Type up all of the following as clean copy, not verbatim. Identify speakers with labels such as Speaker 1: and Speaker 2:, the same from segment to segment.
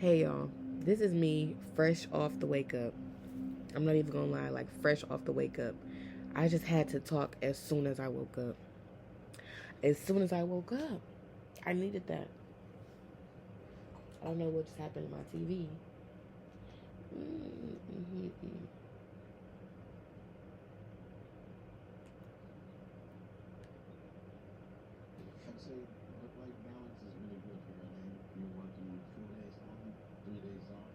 Speaker 1: Hey y'all, this is me fresh off the wake up. I'm not even gonna lie, like fresh off the wake up. I just had to talk as soon as I woke up. As soon as I woke up, I needed that. I don't know what just happened to my TV. Mm-hmm.
Speaker 2: I'd say work-life balance is really good for your name. You're working 4 days on, 3 days off,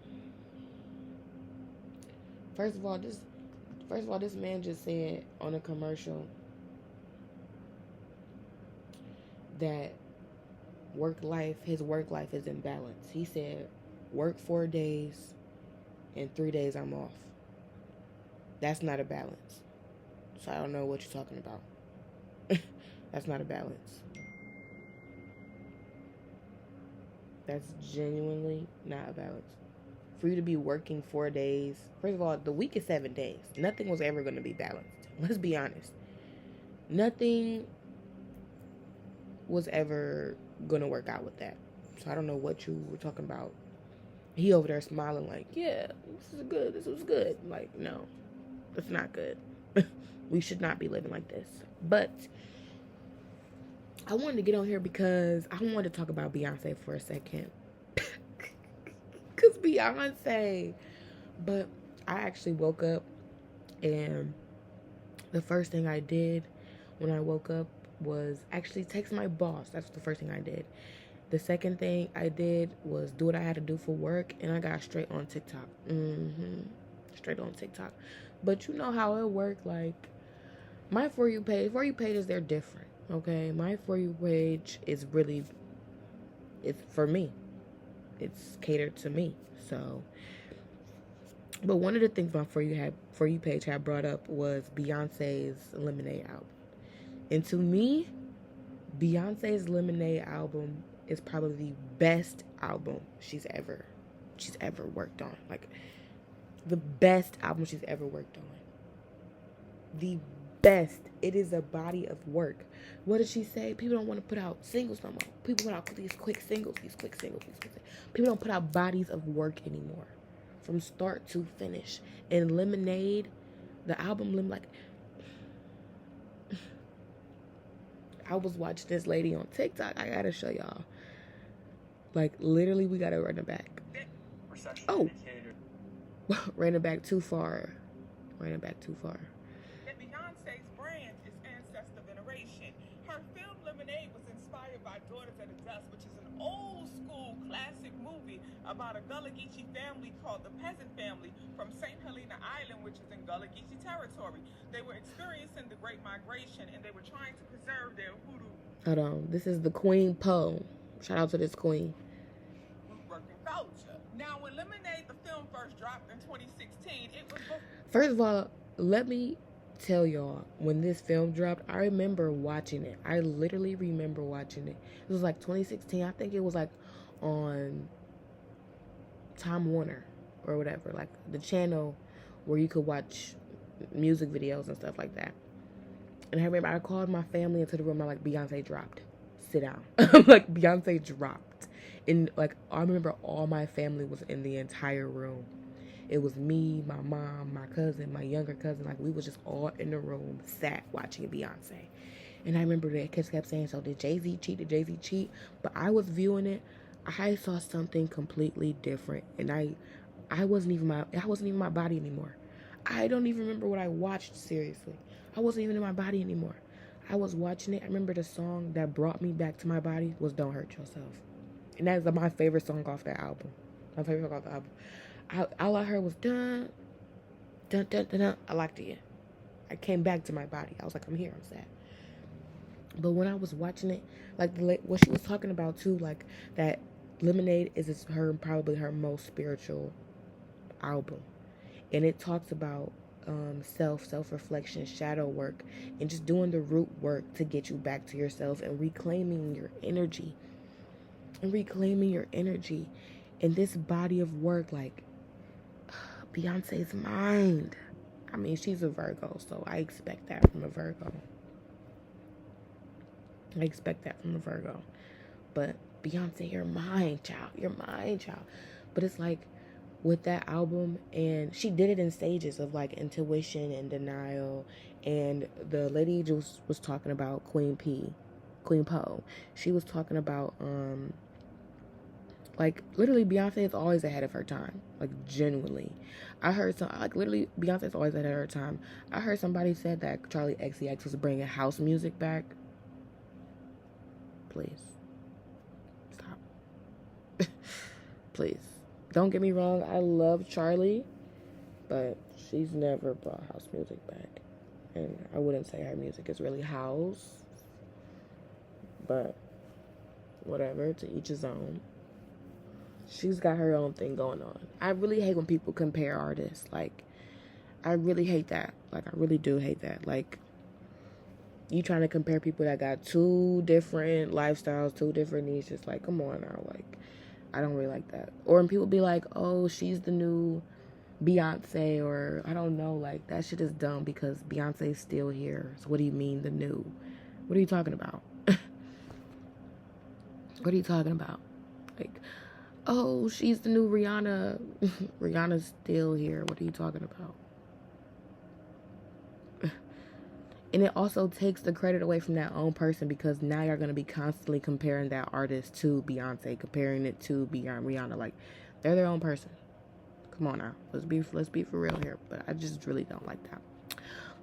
Speaker 2: 3 days off.
Speaker 1: First of all, this this man just said on a commercial that his work life is in balance. He said, work 4 days and 3 days I'm off. That's not a balance. So I don't know what you're talking about. That's not a balance. That's genuinely not a balance. For you to be working 4 days, first of all, the week is 7 days. Nothing was ever going to be balanced. Let's be honest. Nothing was ever going to work out with that. So I don't know what you were talking about. He over there smiling like, yeah, this is good. This was good. Like, no, it's not good. We should not be living like this. But I wanted to get on here because I wanted to talk about Beyonce for a second. Because Beyonce. But I actually woke up and the first thing I did when I woke up was actually text my boss. That's the first thing I did. The second thing I did was do what I had to do for work, and I got straight on TikTok. Straight on TikTok. But you know how it worked. Like, my For You pages, they're different, okay? My For You page is really, it's for me. It's catered to me. So, but one of the things my For You page had brought up was Beyonce's Lemonade album. And to me, Beyonce's Lemonade album is probably the best album she's ever worked on. Like, the best album she's ever worked on. The best. It is a body of work. What did she say? People don't want to put out singles no more. People put out these quick singles. People don't put out bodies of work anymore, from start to finish. And Lemonade, the album like, I was watching this lady on TikTok. I gotta show y'all. Like, literally, we gotta run it back. Oh, ran it back too far.
Speaker 3: Beyonce's brand is ancestor veneration. Her film Lemonade was inspired by Daughters of the Dust, which is an old school classic movie about a Gullah Geechee family called the Peasant Family from St. Helena Island, which is in Gullah Geechee territory. They were experiencing the Great Migration, and they were trying to preserve their hoodoo.
Speaker 1: Hold on. This is the Queen Poe. Shout out to this queen.
Speaker 3: Working culture. Now, when Lemonade, the film, first dropped in 2016, it was...
Speaker 1: First of all, let me tell y'all, when this film dropped, I remember watching it. I literally remember watching it. It was like 2016. I think it was like on Time Warner or whatever, like the channel where you could watch music videos and stuff like that. And I remember I called my family into the room. I'm like, Beyonce dropped. Sit down. I'm like, Beyonce dropped. And like, I remember all my family was in the entire room. It was me, my mom, my cousin, my younger cousin. Like, we was just all in the room, sat watching Beyonce. And I remember that kids kept saying, so did Jay-Z cheat? Did Jay-Z cheat? But I was viewing it. I saw something completely different. And I wasn't even my body anymore. I don't even remember what I watched, seriously. I wasn't even in my body anymore. I was watching it. I remember the song that brought me back to my body was Don't Hurt Yourself. And that is my favorite song off that album. My favorite song off the album. All I heard was dun, dun, dun, dun, dun. I liked it. I came back to my body. I was like, I'm here, I'm sad. But when I was watching it, like what she was talking about too, like that Lemonade is probably her most spiritual album. And it talks about self-reflection, shadow work, and just doing the root work to get you back to yourself and reclaiming your energy. And this body of work, like, Beyonce's mind. I mean, she's a Virgo, so I expect that from a Virgo. But Beyonce, you're mine, child. You're mine, child. But it's like with that album, and she did it in stages of like intuition and denial. And the lady just was talking about Queen Poe. She was talking about like literally Beyonce is always ahead of her time. Like genuinely. I heard literally Beyonce is always ahead of her time. I heard somebody said that Charlie XCX was bringing house music back. Please. Stop. Please. Don't get me wrong, I love Charlie, but she's never brought house music back. And I wouldn't say her music is really house, but whatever, to each his own. She's got her own thing going on. I really hate when people compare artists. Like, I really hate that. Like, I really do hate that. Like, you trying to compare people that got two different lifestyles, two different niches. Like, come on now. Like, I don't really like that. Or when people be like, oh, she's the new Beyonce, or I don't know. Like, that shit is dumb because Beyonce's still here. So what do you mean the new? What are you talking about? What are you talking about? Like, oh, she's the new Rihanna. Rihanna's still here. What are you talking about? And it also takes the credit away from that own person because now you're going to be constantly comparing that artist to Beyonce, comparing it to Rihanna. Like, they're their own person. Come on now. Let's be for real here. But I just really don't like that.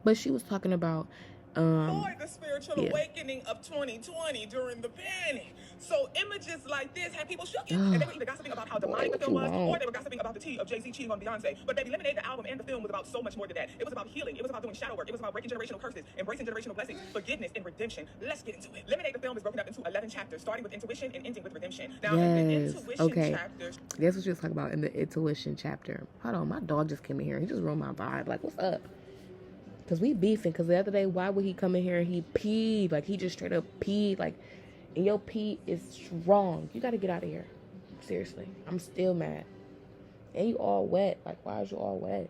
Speaker 1: But she was talking about
Speaker 3: the spiritual awakening of 2020 during the panic. So images like this had people shooken, and they were either gossiping about how demonic the film was, or they were gossiping about the tea of Jay-Z cheating on Beyonce. But Baby Lemonade, the album and the film, was about so much more than that. It was about healing. It was about doing shadow work. It was about breaking generational curses, embracing generational blessings, forgiveness, and redemption. Let's get into it. Lemonade, the film, is broken up into 11 chapters, starting with intuition and ending with redemption. Now, in the intuition chapters...
Speaker 1: Guess what she was talking about in the intuition chapter. Hold on, my dog just came in here. He just ruined my vibe. Like, what's up? Because we beefing. Because the other day, why would he come in here and he peed? Like, he just straight up peed. Like, and your pee is strong. You got to get out of here. Seriously. I'm still mad. And you all wet. Like, why is you all wet?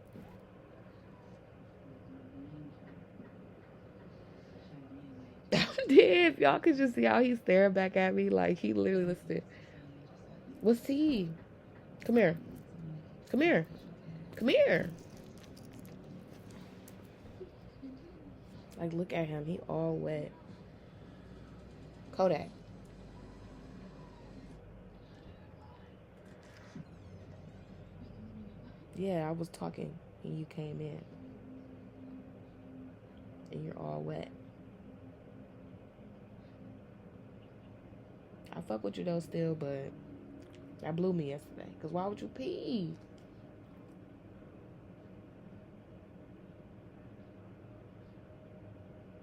Speaker 1: I'm dead. Y'all could just see how he's staring back at me. Like, he literally listened. What's tea? Come here. Come here. Come here. Like, look at him. He all wet. Kodak. Yeah, I was talking and you came in. And you're all wet. I fuck with you though still, but that blew me yesterday. Because why would you pee?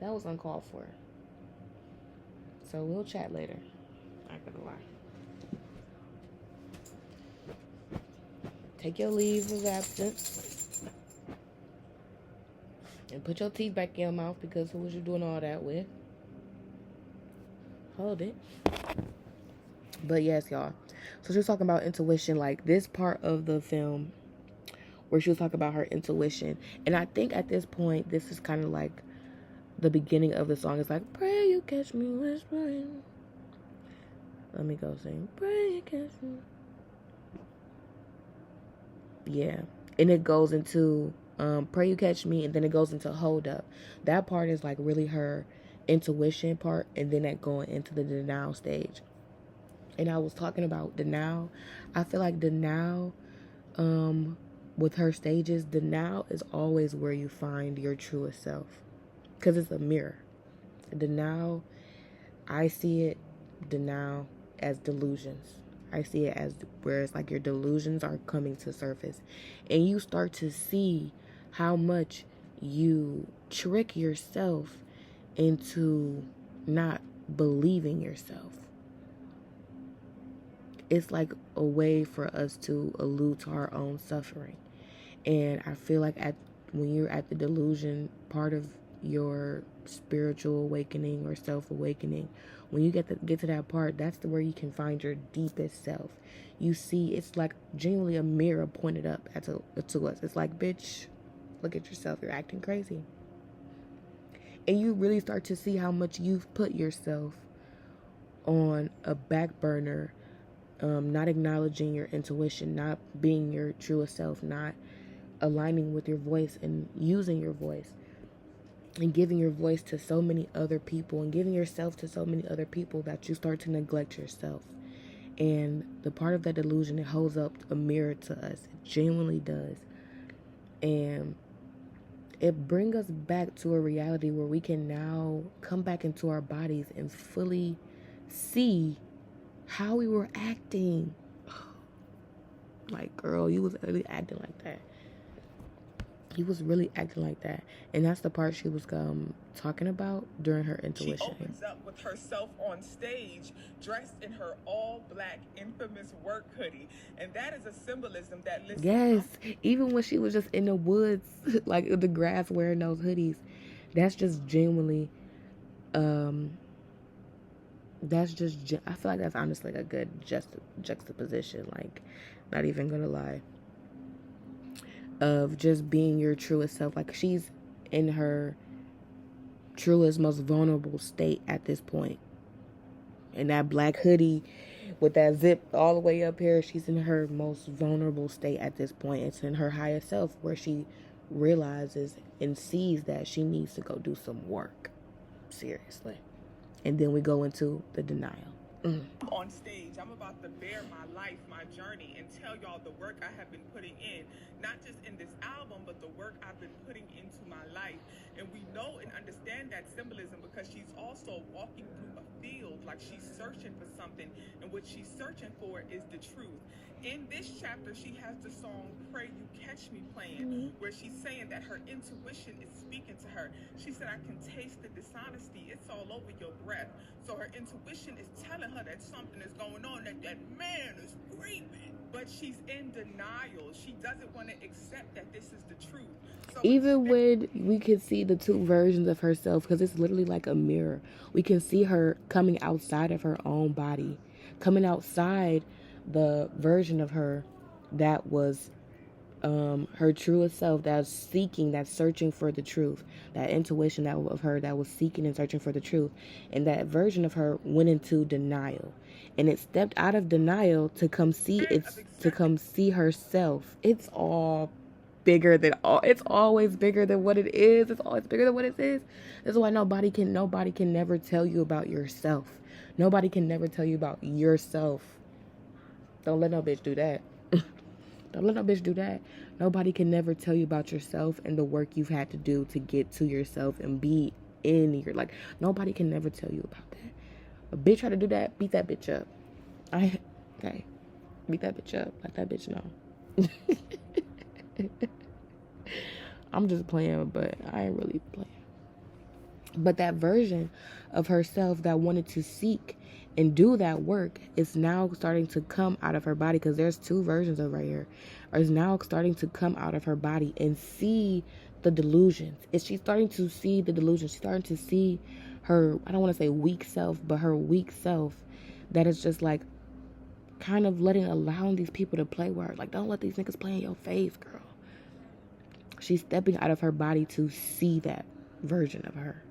Speaker 1: That was uncalled for. So we'll chat later. Not gonna lie. Take your leave of absence. And put your teeth back in your mouth because who was you doing all that with? Hold it. But yes, y'all. So she was talking about intuition, like this part of the film where she was talking about her intuition. And I think at this point, this is kind of like the beginning of the song. It's like, pray you catch me whispering. Let me go sing. Pray you catch me. Yeah. And it goes into pray you catch me, and then it goes into hold up. That part is like really her intuition part, and then that going into the denial stage. And I was talking about denial. I feel like denial, with her stages, denial is always where you find your truest self. Because it's a mirror. Denial, I see it, denial, as delusions. I see it as where it's like your delusions are coming to surface. And you start to see how much you trick yourself into not believing yourself. It's like a way for us to allude to our own suffering. And I feel like when you're at the delusion part of your spiritual awakening or self-awakening, when you get to that part, that's where you can find your deepest self. You see, it's like genuinely a mirror pointed up to us. It's like, bitch, look at yourself. You're acting crazy. And you really start to see how much you've put yourself on a back burner, not acknowledging your intuition, not being your truest self, not aligning with your voice and using your voice and giving your voice to so many other people and giving yourself to so many other people that you start to neglect yourself. And the part of that delusion, it holds up a mirror to us. It genuinely does. And it brings us back to a reality where we can now come back into our bodies and fully see how we were acting. Like, girl, you was really acting like that. He was really acting like that. And that's the part she was talking about during her intuition.
Speaker 3: She opens up with herself on stage, dressed in her all-black infamous work hoodie. And that is a symbolism that listens.
Speaker 1: Yes, even when she was just in the woods, like the grass, wearing those hoodies. That's just genuinely, I feel like that's honestly a good juxtaposition. Like, not even gonna lie. Of just being your truest self. Like, she's in her truest, most vulnerable state at this point. In that black hoodie with that zip all the way up here, she's in her most vulnerable state at this point. It's in her higher self where she realizes and sees that she needs to go do some work. Seriously. And then we go into the denial.
Speaker 3: On stage, I'm about to bear my life, my journey, and tell y'all the work I have been putting in, not just in this album, but the work I've been putting into my life. And we know and understand that symbolism because she's also walking through a field, like she's searching for something, and what she's searching for is the truth. In this chapter, she has the song Pray You Catch Me playing, where she's saying that her intuition is speaking to her. She said, I can taste the dishonesty. It's all over your breath. So her intuition is telling her that something is going on, that man is creeping. But she's in denial. She doesn't want to accept that this is the truth. So
Speaker 1: even when we can see the two versions of herself, because it's literally like a mirror, we can see her coming outside of her own body, coming outside the version of her that was her truest self, that's seeking, that's searching for the truth, that intuition that of her that was seeking and searching for the truth. And that version of her went into denial, and it stepped out of denial to come see herself. It's all bigger than all. It's always bigger than what it is. It's always bigger than what it is. That's why nobody can never tell you about yourself. Nobody can never tell you about yourself. Don't let no bitch do that. Don't let no bitch do that. Nobody can never tell you about yourself and the work you've had to do to get to yourself and be in your, like, nobody can never tell you about that. A bitch try to do that, beat that bitch up. Okay. Beat that bitch up. Let that bitch know. I'm just playing, but I ain't really playing. But that version of herself that wanted to seek and do that work is now starting to come out of her body, because there's two versions of right here. Is now starting to come out of her body and see the delusions. She's starting to see the delusions. She's starting to see her, I don't want to say weak self, but her weak self that is just like kind of allowing these people to play with her. Like, don't let these niggas play in your face, girl. She's stepping out of her body to see that version of her.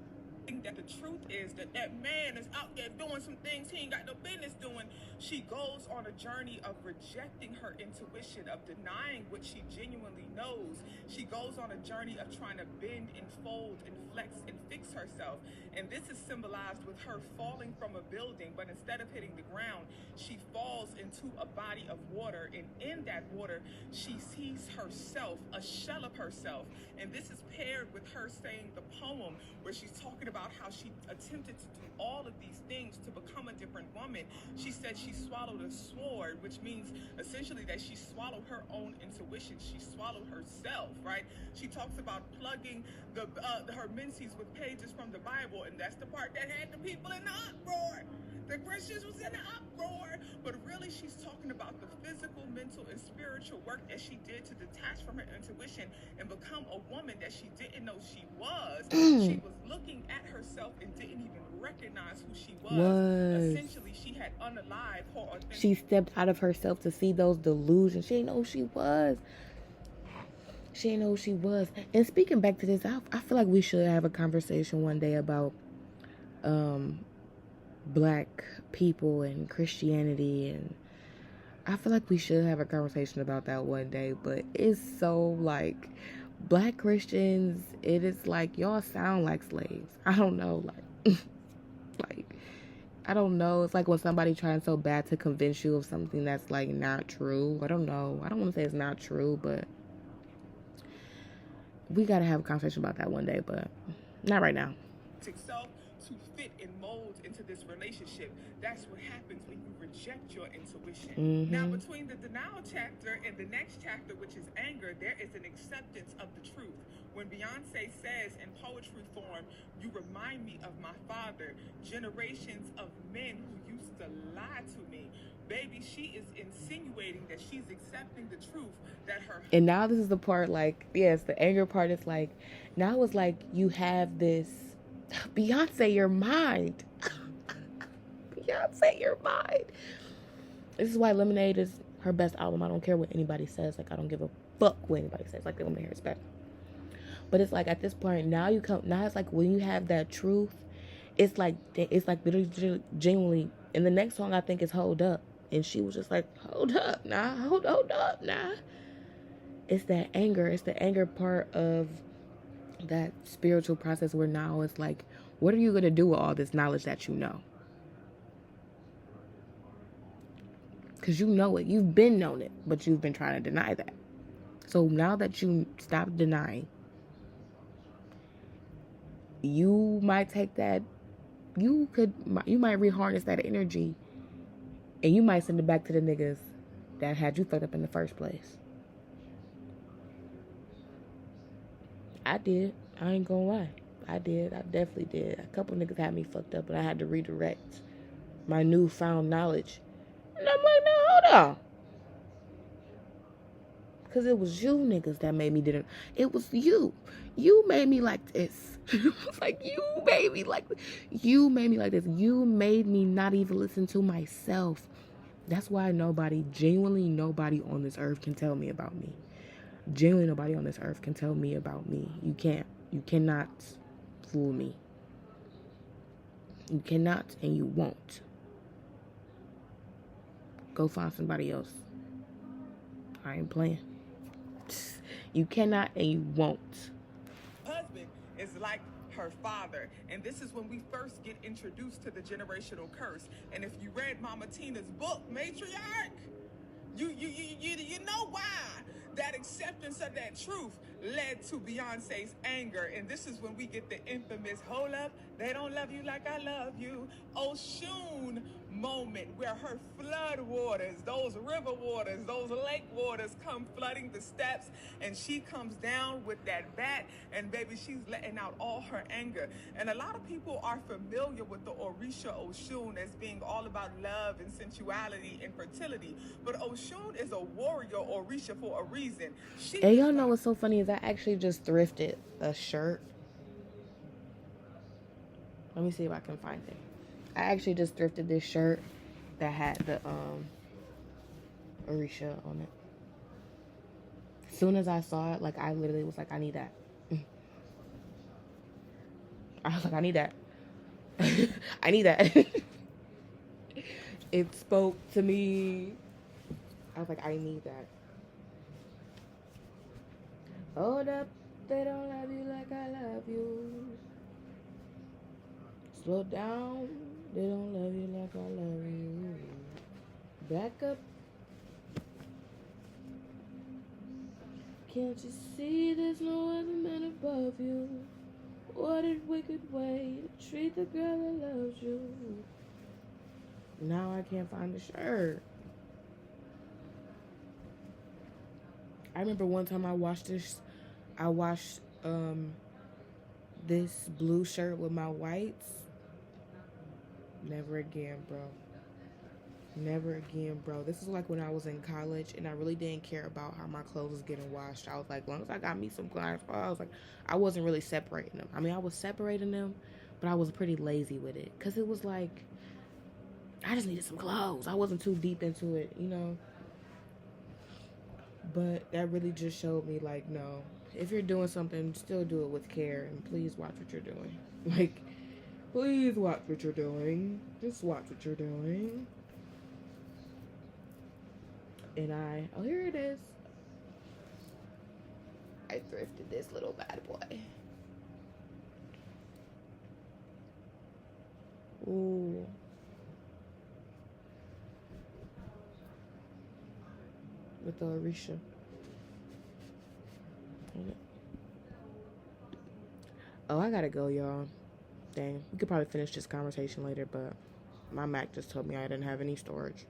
Speaker 3: That the truth is that man is out there doing some things he ain't got no business doing. She goes on a journey of rejecting her intuition, of denying what she genuinely knows. She goes on a journey of trying to bend and fold and flex and fix herself. And this is symbolized with her falling from a building, but instead of hitting the ground, she falls into a body of water. And in that water, she sees herself, a shell of herself. And this is paired with her saying the poem where she's talking about how she attempted to do all of these things to become a different woman. She said she swallowed a sword, which means essentially that she swallowed her own intuition. She swallowed herself, right? She talks about plugging her menses with pages from the Bible, and that's the part that had the people in the uproar. The Christians was in the uproar, but really she's talking about the physical, mental, and spiritual work that she did to detach from her intuition and become a woman that she didn't know she was. She was looking at herself and didn't even recognize who she was. Essentially, she had unalived her authentic.
Speaker 1: She stepped out of herself to see those delusions. She didn't know who she was. She didn't know who she was. And speaking back to this, I feel like we should have a conversation one day about black people and Christianity, and I feel like we should have a conversation about that one day, but it's so like black Christians, it is like y'all sound like slaves. I don't know, like like I don't know. It's like when somebody trying so bad to convince you of something that's like not true. I don't know. I don't want to say it's not true, but we gotta have a conversation about that one day, but not right now.
Speaker 3: Self to fit and mold into this relationship. That's what happens when you reject your intuition. Now, between the denial chapter and the next chapter, which is anger, there is an acceptance of the truth. When Beyonce says in poetry form, "You remind me of my father," generations of men who used to lie to me. Baby, she is insinuating that she's accepting the truth that her.
Speaker 1: And now this is the part, like, yes, the anger part is like, now it's like you have this, Beyonce, your mind. Beyonce, your mind. This is why Lemonade is her best album. I don't care what anybody says. Like, I don't give a fuck what anybody says. Like, they want to hear respect. But it's like at this point, now it's like when you have that truth, it's like literally genuinely. And the next song I think is Hold Up. And she was just like, hold up, nah, hold up, nah. It's that anger. It's the anger part of that spiritual process where now it's like, what are you going to do with all this knowledge that you know? Because you know it. You've been known it, but you've been trying to deny that. So now that you stop denying, you might take that, you might reharness that energy, and you might send it back to the niggas that had you fucked up in the first place. I did. I ain't gonna lie. I did. I definitely did. A couple niggas had me fucked up, and I had to redirect my newfound knowledge. And I'm like, no, hold on. Because it was you niggas that made me didn't. It was you. You made me like this. It's like, you made me like this. You made me like this. You made me not even listen to myself. That's why genuinely nobody on this earth can tell me about me. Genuinely nobody on this earth can tell me about me. You can't. You cannot fool me. You cannot and you won't. Go find somebody else. I ain't playing. You cannot and you won't.
Speaker 3: Husband is like her father, and this is when we first get introduced to the generational curse. And if you read Mama Tina's book, Matriarch, you know why that acceptance of that truth led to Beyonce's anger. And this is when we get the infamous "hold up, they don't love you like I love you" Oshun moment, where her flood waters, those river waters, those lake waters come flooding the steps, and she comes down with that bat, and baby, she's letting out all her anger. And a lot of people are familiar with the Orisha Oshun as being all about love and sensuality and fertility, but Oshun is a warrior Orisha for a reason.
Speaker 1: And y'all know what's so funny is I actually just thrifted a shirt. Let me see if I can find it. I actually just thrifted this shirt that had the Orisha on it. As soon as I saw it, like, I literally was like, I need that. I was like, I need that. I need that. It spoke to me. I was like, I need that. Hold up, they don't love you like I love you. Slow down, they don't love you like I love you. Back up. Can't you see there's no other man above you? What a wicked way to treat the girl that loves you. Now I can't find the shirt. I remember one time I washed this blue shirt with my whites. Never again, bro. Never again, bro. This is like when I was in college and I really didn't care about how my clothes was getting washed. I was like, as long as I got me some clothes, I was like, I wasn't really separating them. I mean, I was separating them, but I was pretty lazy with it. Because it was like, I just needed some clothes. I wasn't too deep into it, you know. But that really just showed me, like, no. If you're doing something, still do it with care. And please watch what you're doing. Like, Please watch what you're doing. Just watch what you're doing. And oh, here it is. I thrifted this little bad boy. Ooh. With the Arisha. Oh, I gotta go, y'all. Dang. We could probably finish this conversation later, but my Mac just told me I didn't have any storage.